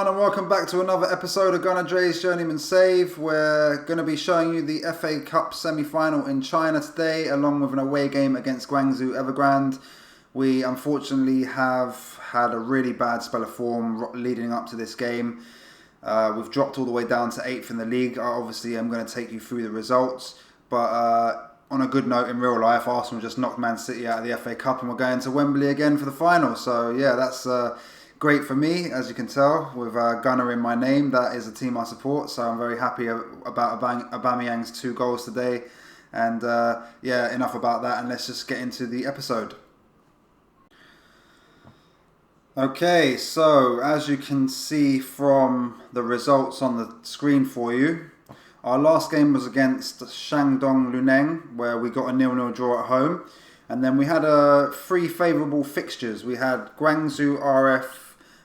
everyone, and welcome back to another episode of Gunnar Dre's Journeyman Save. We're going to be showing you the FA Cup semi-final in China today, along with an away game against Jiangsu Evergrande. We unfortunately have had a really bad spell of form leading up to this game. We've dropped all the way down to 8th in the league. Obviously, I'm going to take you through the results, but on a good note, in real life, Arsenal just knocked Man City out of the FA Cup, and we're going to Wembley again for the final. So yeah, that's great for me, as you can tell, with Gunnar in my name. That is a team I support, so I'm very happy about Aubameyang's 2 goals today. And yeah, enough about that, and let's just get into the episode. Okay, so as you can see from the results on the screen for you, our last game was against Shandong Luneng, where we got a 0-0 draw at home. And then we had 3 favourable fixtures. We had Guangzhou RF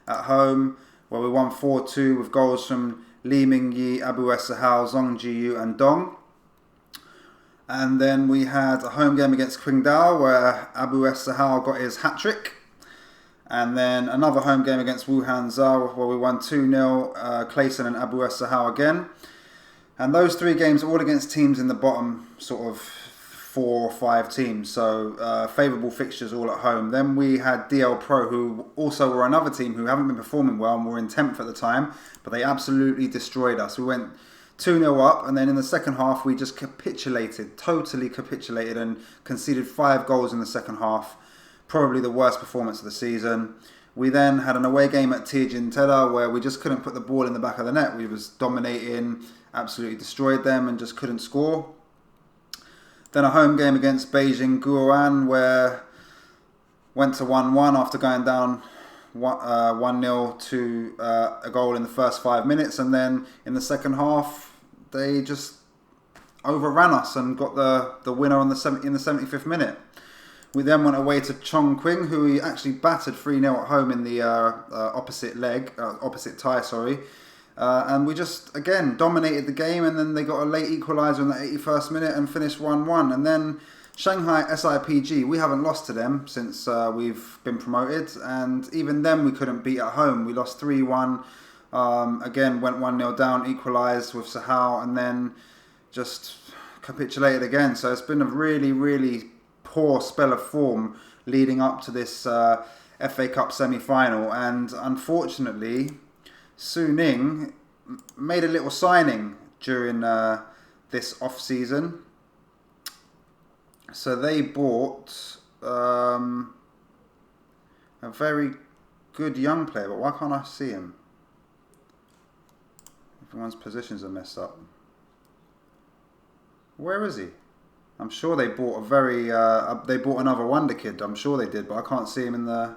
at home, where we won 4-2 with goals from Li Mingyi, Abu Esahao, Zhong Jiyu and Dong. And then we had a home game against Qingdao, where Abu Esahao got his hat-trick. And then another home game against Wuhan Zhao, where we won 2-0, Clayson and Abu Esahao again. And those 3 games are all against teams in the bottom sort of 4 or 5 teams. So favourable fixtures all at home. Then we had DL Pro, who also were another team who haven't been performing well and were in 10th at the time. But they absolutely destroyed us. We went 2-0 up, and then in the second half we just capitulated, totally capitulated, and conceded 5 goals in the second half. Probably the worst performance of the season. We then had an away game at Tianjin where we just couldn't put the ball in the back of the net. We was dominating, absolutely destroyed them and just couldn't score. Then a home game against Beijing Guoan, where went to 1-1 after going down 1-0 to a goal in the first 5 minutes. And then in the second half, they just overran us and got the winner in the 75th minute. We then went away to Chongqing, who we actually battered 3-0 at home in the opposite tie, sorry. And we just, again, dominated the game, and then they got a late equaliser in the 81st minute and finished 1-1. And then Shanghai SIPG, we haven't lost to them since we've been promoted, and even them we couldn't beat at home. We lost 3-1, again went 1-0 down, equalised with Sahao, and then just capitulated again. So it's been a really, really poor spell of form leading up to this FA Cup semi-final, and unfortunately Suning made a little signing during this off-season. So they bought a very good young player, but why can't I see him? Everyone's positions are messed up. Where is he? I'm sure they bought they bought another wonder kid. I'm sure they did, but I can't see him in the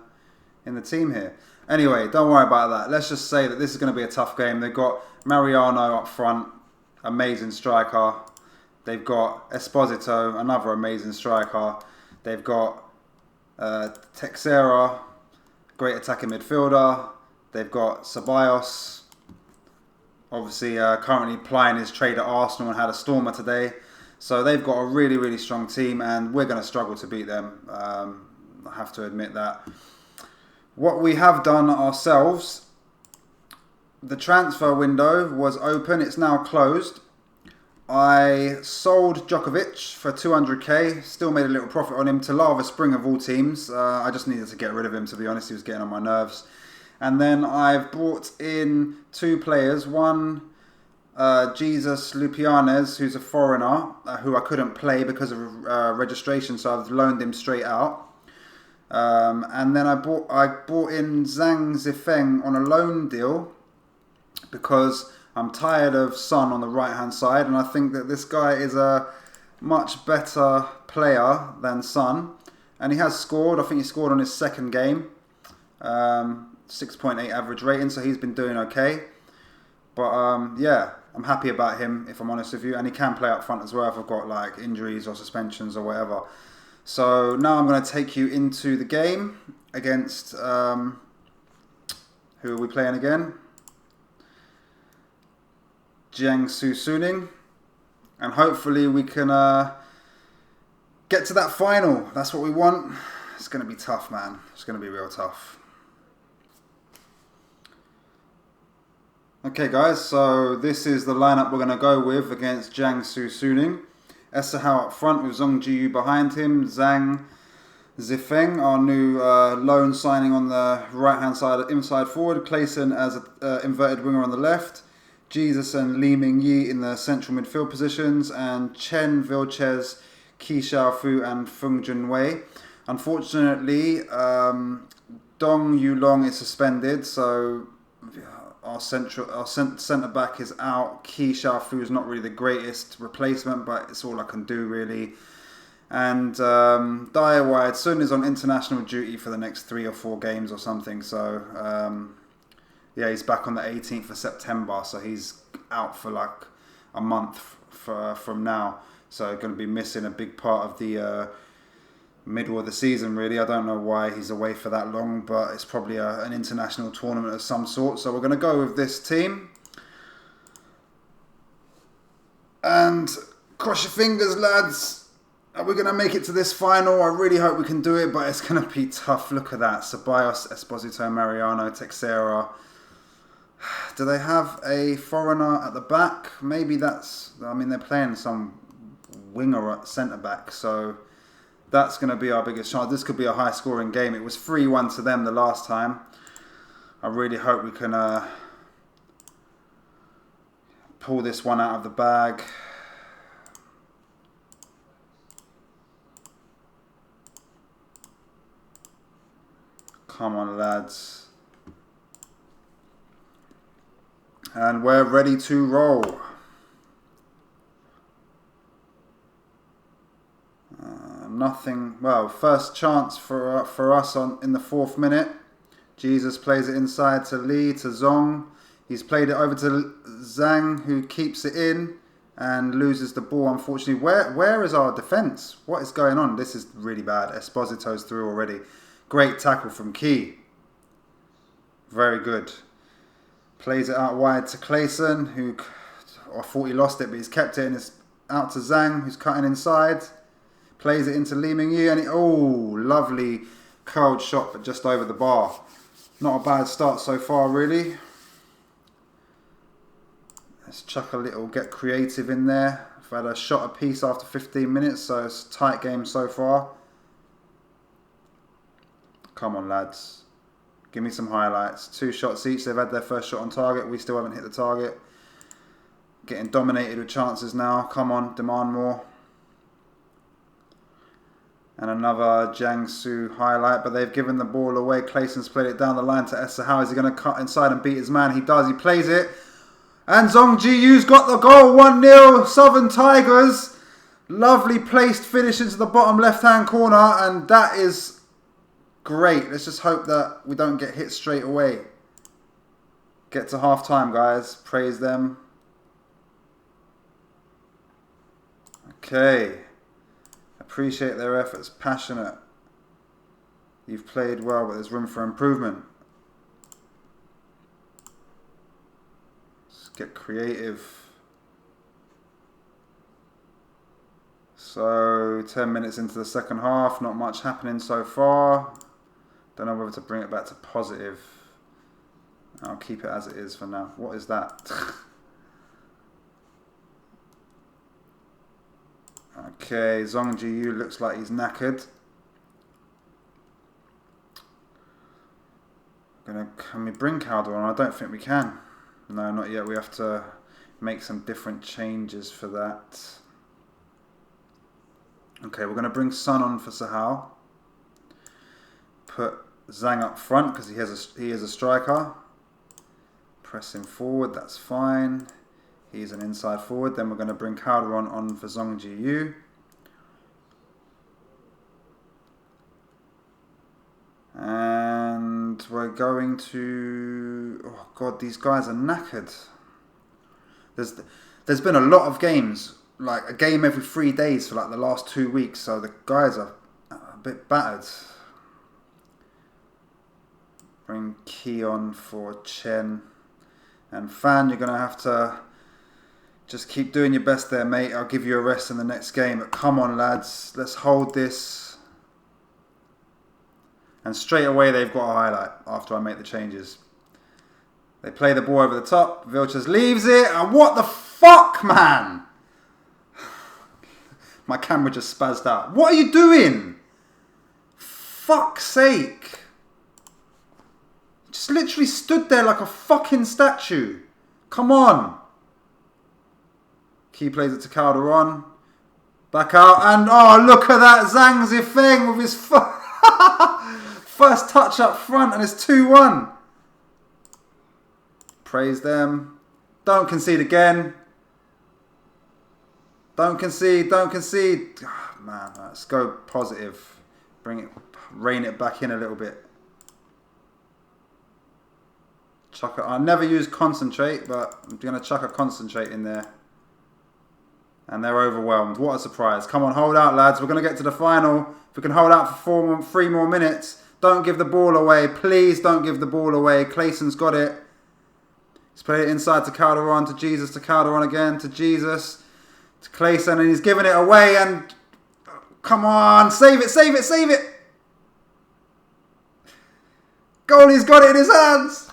team here. Anyway, don't worry about that. Let's just say that this is going to be a tough game. They've got Mariano up front, amazing striker. They've got Esposito, another amazing striker. They've got Texera, great attacking midfielder. They've got Ceballos, obviously currently plying his trade at Arsenal and had a stormer today. So they've got a really, really strong team, and we're going to struggle to beat them. I have to admit that. What we have done ourselves, the transfer window was open. It's now closed. I sold Djokovic for 200k. Still made a little profit on him to Lava Spring of all teams. I just needed to get rid of him, to be honest. He was getting on my nerves. And then I've brought in 2 players. One, Jesus Lupianes, who's a foreigner, who I couldn't play because of registration, so I've loaned him straight out. And then I brought in Zhang Zifeng on a loan deal because I'm tired of Son on the right hand side, and I think that this guy is a much better player than Son, and he has scored. I think he scored on his second game, 6.8 average rating, so he's been doing okay. But yeah, I'm happy about him, if I'm honest with you, and he can play up front as well if I've got like injuries or suspensions or whatever. So now I'm going to take you into the game against, who are we playing again? Jiangsu Suning. And hopefully we can get to that final. That's what we want. It's going to be tough, man. It's going to be real tough. Okay guys, so this is the lineup we're going to go with against Jiangsu Suning. Esahao up front with Zhong Jiyu behind him. Zhang Zifeng, our new loan signing on the right hand side, inside forward. Clayson as an inverted winger on the left. Jesus and Li Mingyi in the central midfield positions. And Chen Vilches, Qi Xiaofu and Feng Junwei. Unfortunately, Dong Yulong is suspended, so our centre back is out. Qi Xiaofu is not really the greatest replacement, but it's all I can do really. And Dai Wide Sun is on international duty for the next 3 or 4 games or something. So yeah, he's back on the 18th of September, so he's out for like a month from now. So going to be missing a big part of the middle of the season really. I don't know why he's away for that long, but it's probably an international tournament of some sort. So we're going to go with this team. And cross your fingers, lads. Are we going to make it to this final? I really hope we can do it, but it's going to be tough. Look at that. Ceballos, Esposito, Mariano, Texera. Do they have a foreigner at the back? Maybe that's... I mean, they're playing some winger at centre-back, so that's going to be our biggest chance. This could be a high-scoring game. It was 3-1 to them the last time. I really hope we can pull this one out of the bag. Come on, lads. And we're ready to roll. Nothing. Well, first chance for us in the 4th minute. Jesus plays it inside to Li, to Zong. He's played it over to Zhang, who keeps it in and loses the ball, unfortunately. Where is our defence? What is going on? This is really bad. Esposito's through already. Great tackle from Qi. Very good. Plays it out wide to Clayson, who I thought he lost it, but he's kept it, and it's out to Zhang, who's cutting inside. Plays it into Li Mingyi, and oh, lovely curled shot, but just over the bar. Not a bad start so far, really. Let's chuck a little, get creative in there. I've had a shot apiece after 15 minutes, so it's a tight game so far. Come on, lads. Give me some highlights. 2 shots each. They've had their first shot on target. We still haven't hit the target. Getting dominated with chances now. Come on, demand more. And another Jiangsu highlight, but they've given the ball away. Clayson's played it down the line to Esahao. Is he going to cut inside and beat his man? He does. He plays it. And Zhong Jiyu's got the goal. 1-0. Southern Tigers. Lovely placed finish into the bottom left-hand corner. And that is great. Let's just hope that we don't get hit straight away. Get to half-time, guys. Praise them. Okay. Appreciate their efforts. Passionate. You've played well, but there's room for improvement. Let's get creative. So, 10 minutes into the second half. Not much happening so far. Don't know whether to bring it back to positive. I'll keep it as it is for now. What is that? Okay, Zhong Jiyu looks like he's knackered. Can we bring Calderon? I don't think we can. No, not yet. We have to make some different changes for that. Okay, we're going to bring Sun on for Sahal. Put Zhang up front because he is a striker. Press him forward, that's fine. He's an inside forward. Then we're going to bring Calderon on for Zhong Jiyu. And we're going to... Oh God, these guys are knackered. There's been a lot of games, like a game every 3 days for like the last 2 weeks. So the guys are a bit battered. Bring Qi on for Chen. And Fan, you're going to have to... Just keep doing your best there, mate. I'll give you a rest in the next game. But come on, lads. Let's hold this. And straight away, they've got a highlight after I make the changes. They play the ball over the top. Vilches leaves it. And what the fuck, man? My camera just spazzed out. What are you doing? Fuck's sake. Just literally stood there like a fucking statue. Come on. Key plays it to Calderon. Back out. And oh, look at that. Zhang Zifeng with his first touch up front. And it's 2-1. Praise them. Don't concede again. Don't concede. Don't concede. Oh, man, let's go positive. Rein it back in a little bit. Chuck it. I never use concentrate, but I'm going to chuck a concentrate in there. And they're overwhelmed. What a surprise. Come on, hold out, lads. We're going to get to the final. If we can hold out for 3 more minutes. Don't give the ball away. Please don't give the ball away. Clayson's got it. He's played it inside to Calderon, to Jesus, to Calderon again, to Jesus, to Clayson, and he's giving it away, and come on, save it, save it, save it. Goalie's got it in his hands.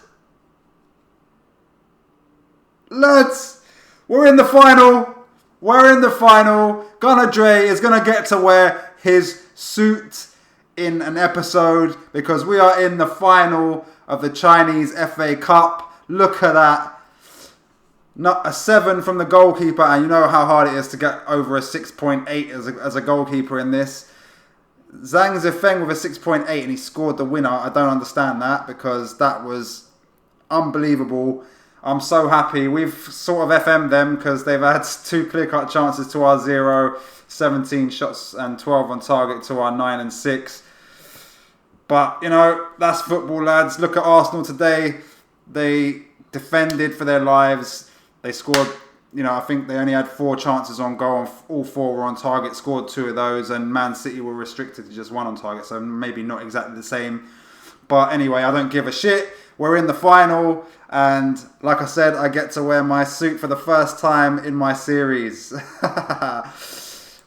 Lads, we're in the final. We're in the final. Gunnar Dre is going to get to wear his suit in an episode because we are in the final of the Chinese FA Cup. Look at that. Not a 7 from the goalkeeper, and you know how hard it is to get over a 6.8 as a goalkeeper in this. Zhang Zifeng with a 6.8 and he scored the winner. I don't understand that because that was unbelievable. I'm so happy. We've sort of FM'd them because they've had 2 clear-cut chances to our 0, 17 shots and 12 on target to our 9 and 6. But, you know, that's football, lads. Look at Arsenal today. They defended for their lives. They scored, you know, I think they only had 4 chances on goal and all 4 were on target, scored 2 of those, and Man City were restricted to just 1 on target, so maybe not exactly the same. But anyway, I don't give a shit. We're in the final, and like I said, I get to wear my suit for the first time in my series.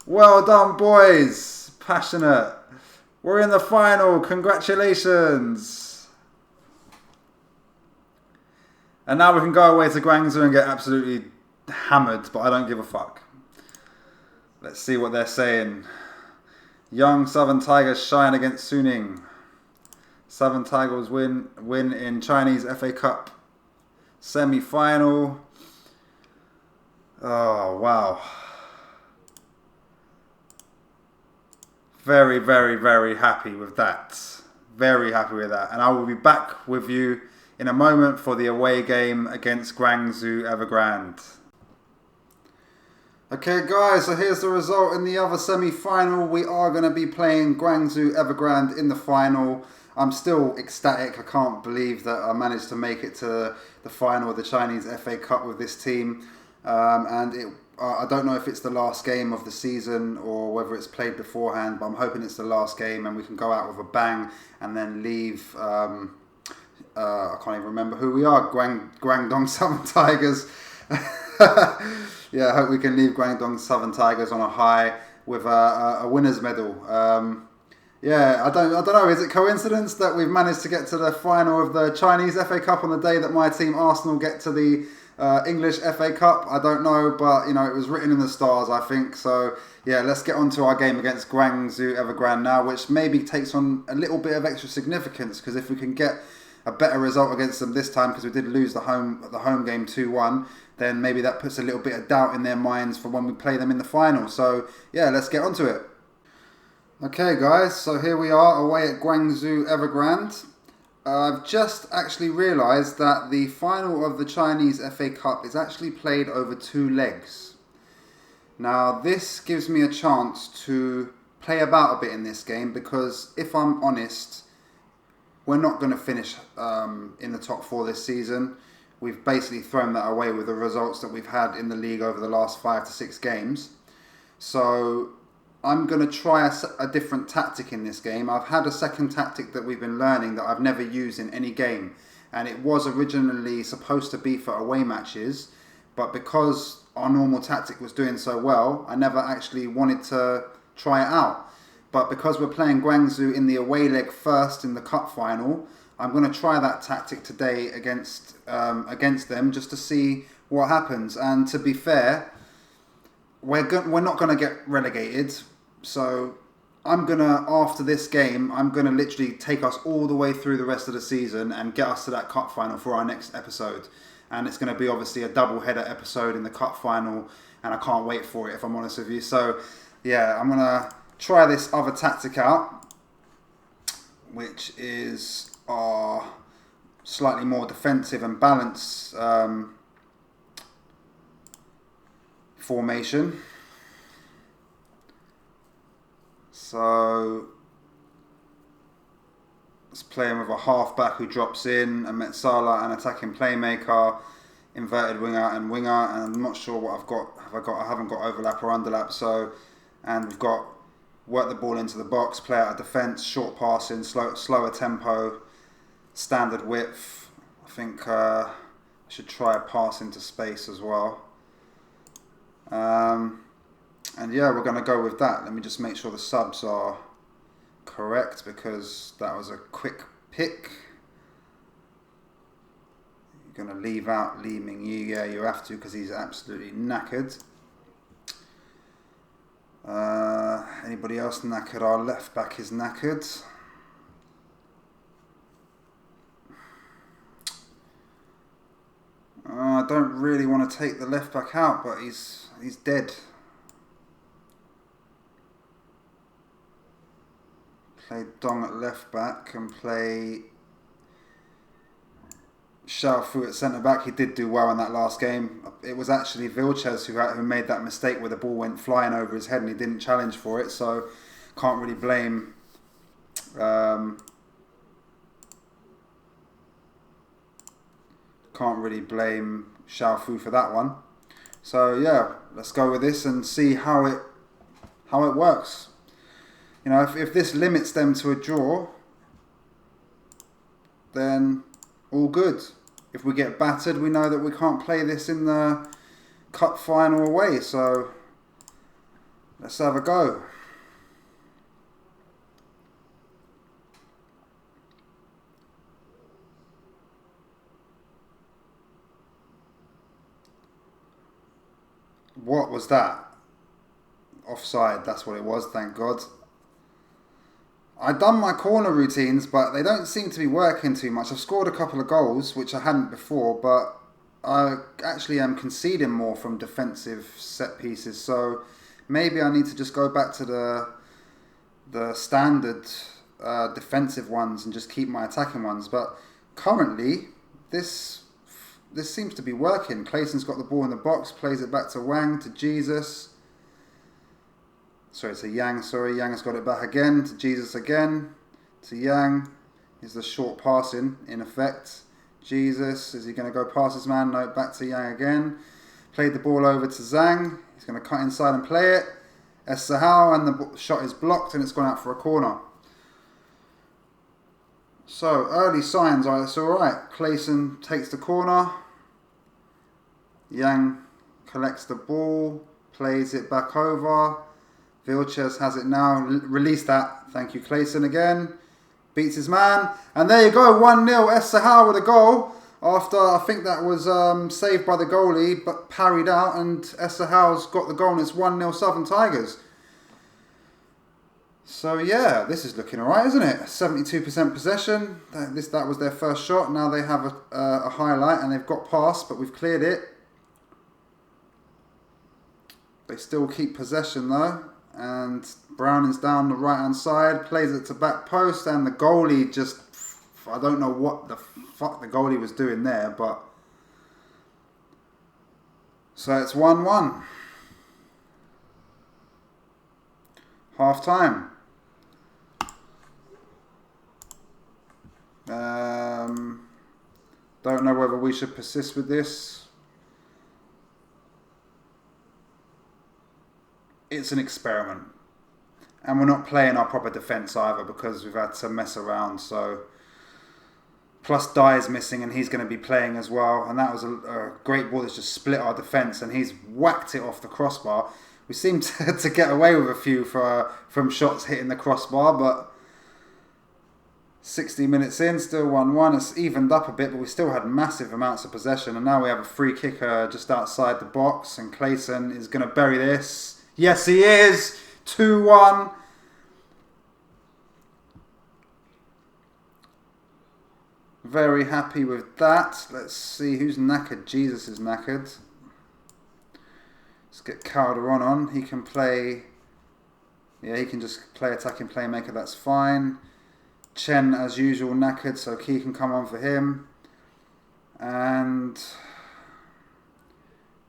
Well done, boys. Passionate. We're in the final. Congratulations. And now we can go away to Guangzhou and get absolutely hammered, but I don't give a fuck. Let's see what they're saying. Young Southern Tigers shine against Suning. Southern Tigers win in Chinese FA Cup semi-final. Oh, wow. Very, very, very happy with that. Very happy with that. And I will be back with you in a moment for the away game against Jiangsu Evergrande. Okay guys, so here's the result in the other semi-final. We are going to be playing Jiangsu Evergrande in the final. I'm still ecstatic. I can't believe that I managed to make it to the final of the Chinese FA Cup with this team. I don't know if it's the last game of the season or whether it's played beforehand, but I'm hoping it's the last game and we can go out with a bang and then leave... I can't even remember who we are. Guangdong Southern Tigers. Yeah, I hope we can leave Guangdong Southern Tigers on a high with a winner's medal. Yeah, I don't know. Is it coincidence that we've managed to get to the final of the Chinese FA Cup on the day that my team Arsenal get to the English FA Cup? I don't know, but you know it was written in the stars, I think. So yeah, let's get on to our game against Jiangsu Evergrande now, which maybe takes on a little bit of extra significance because if we can get a better result against them this time, because we did lose the home game 2-1, then maybe that puts a little bit of doubt in their minds for when we play them in the final. So yeah, let's get onto it. Okay guys, so here we are away at Jiangsu Evergrande. I've just actually realised that the final of the Chinese FA Cup is actually played over 2 legs. Now this gives me a chance to play about a bit in this game because if I'm honest, we're not going to finish in the top 4 this season. We've basically thrown that away with the results that we've had in the league over the last 5 to 6 games. So I'm going to try a different tactic in this game. I've had a second tactic that we've been learning that I've never used in any game. And it was originally supposed to be for away matches. But because our normal tactic was doing so well, I never actually wanted to try it out. But because we're playing Guangzhou in the away leg first in the cup final, I'm going to try that tactic today against them just to see what happens. And to be fair, we're not going to get relegated. So I'm going to, after this game, I'm going to literally take us all the way through the rest of the season and get us to that cup final for our next episode. And it's going to be obviously a double header episode in the cup final. And I can't wait for it, if I'm honest with you. So, yeah, I'm going to try this other tactic out, which is our slightly more defensive and balanced formation. So, it's playing with a half-back who drops in, a Metsala, an attacking playmaker, inverted winger and winger, and I'm not sure what I've got. I haven't got overlap or underlap. So, and we've got work the ball into the box, play out of defence, short passing, slower tempo, standard width. I think I should try a pass into space as well. And yeah, we're going to go with that. Let me just make sure the subs are correct because that was a quick pick. You're going to leave out Lee Ming-Yu. Yeah, you have to because he's absolutely knackered. Anybody else knackered? Our left back is knackered. I don't really want to take the left back out, but he's dead. Play Dong at left back and play Xiao Fu at centre back. He did do well in that last game. It was actually Vilches who made that mistake where the ball went flying over his head and he didn't challenge for it. So can't really blame Xiao Fu for that one. So yeah, let's go with this and see how it works. You know, if this limits them to a draw, then all good. If we get battered, we know that we can't play this in the cup final away. So let's have a go. What was that? Offside, that's what it was, thank God. I've done my corner routines, but they don't seem to be working too much. I've scored a couple of goals, which I hadn't before, but I actually am conceding more from defensive set pieces. So maybe I need to just go back to the standard defensive ones and just keep my attacking ones. But currently, this seems to be working. Clayson's got the ball in the box, plays it back to Wang, to Jesus. Sorry, to Yang. Yang has got it back again. To Jesus again. To Yang. Is the short passing in effect. Jesus, is he going to go past his man? No, back to Yang again. Played the ball over to Zhang. He's going to cut inside and play it. Es Sahao, and the shot is blocked and it's gone out for a corner. So, early signs are it's alright. Clayson takes the corner. Yang collects the ball. Plays it back over. Vilches has it now. Release that. Thank you, Clayson again. Beats his man. And there you go. 1-0. Es Sahao with a goal. After, I think that was saved by the goalie, but parried out. And Es Sahao's got the goal and it's 1-0 Southern Tigers. So yeah, this is looking alright, isn't it? 72% possession. That was their first shot. Now they have a highlight and they've got past, but we've cleared it. They still keep possession though. And Browning's down the right hand side, plays it to back post, and the goalie just, I don't know what the fuck the goalie was doing there, but so it's 1-1. Half time. Don't know whether we should persist with this. It's an experiment. And we're not playing our proper defence either because we've had to mess around. So plus Dye's missing and he's going to be playing as well. And that was a great ball that's just split our defence and he's whacked it off the crossbar. We seem to get away with a few from shots hitting the crossbar, but 60 minutes in, still 1-1. It's evened up a bit, but we still had massive amounts of possession. And now we have a free kicker just outside the box. And Clayton is going to bury this. Yes, he is! 2-1. Very happy with that. Let's see who's knackered. Jesus is knackered. Let's get Calderon on. He can play... Yeah, he can just play attacking playmaker. That's fine. Chen, as usual, knackered, so Key can come on for him. And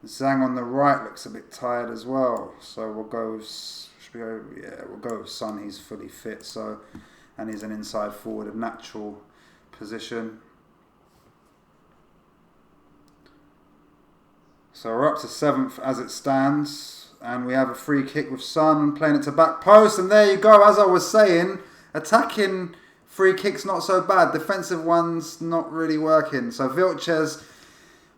Zhang on the right looks a bit tired as well. So we'll go with Sun. He's fully fit, so, and he's an inside forward, a natural position. So we're up to 7th as it stands, and we have a free kick with Sun playing it to back post. And there you go. As I was saying, attacking free kicks not so bad. Defensive ones not really working. So Vilches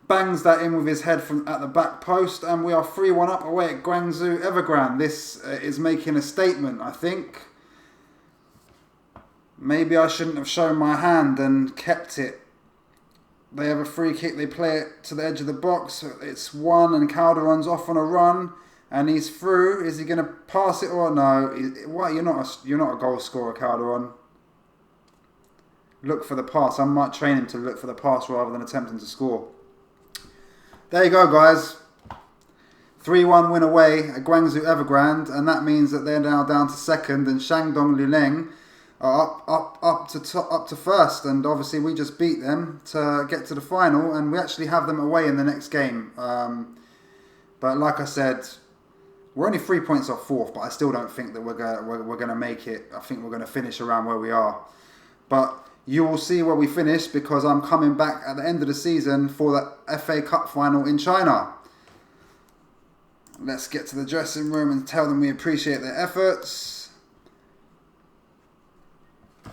bangs that in with his head from at the back post, and we are 3-1 up away at Jiangsu Evergrande. This is making a statement, I think. Maybe I shouldn't have shown my hand and kept it. They have a free kick. They play it to the edge of the box. It's 1, and Calderon's off on a run, and he's through. Is he going to pass it or no? What? You're not a goal scorer, Calderon. Look for the pass. I might train him to look for the pass rather than attempting to score. There you go, guys. 3-1 win away at Jiangsu Evergrande, and that means that they're now down to 2nd, and Shandong Luneng are up to 1st. And obviously we just beat them to get to the final, and we actually have them away in the next game. But like I said, we're only 3 points off 4th, but I still don't think that we're gonna make it. I think we're gonna finish around where we are. But you will see where we finish, because I'm coming back at the end of the season for the FA Cup final in China. Let's get to the dressing room and tell them we appreciate their efforts.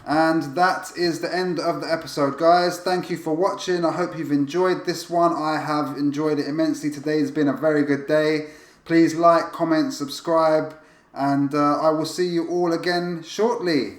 And that is the end of the episode, guys. Thank you for watching. I hope you've enjoyed this one. I have enjoyed it immensely. Today's been a very good day. Please like, comment, subscribe, and I will see you all again shortly.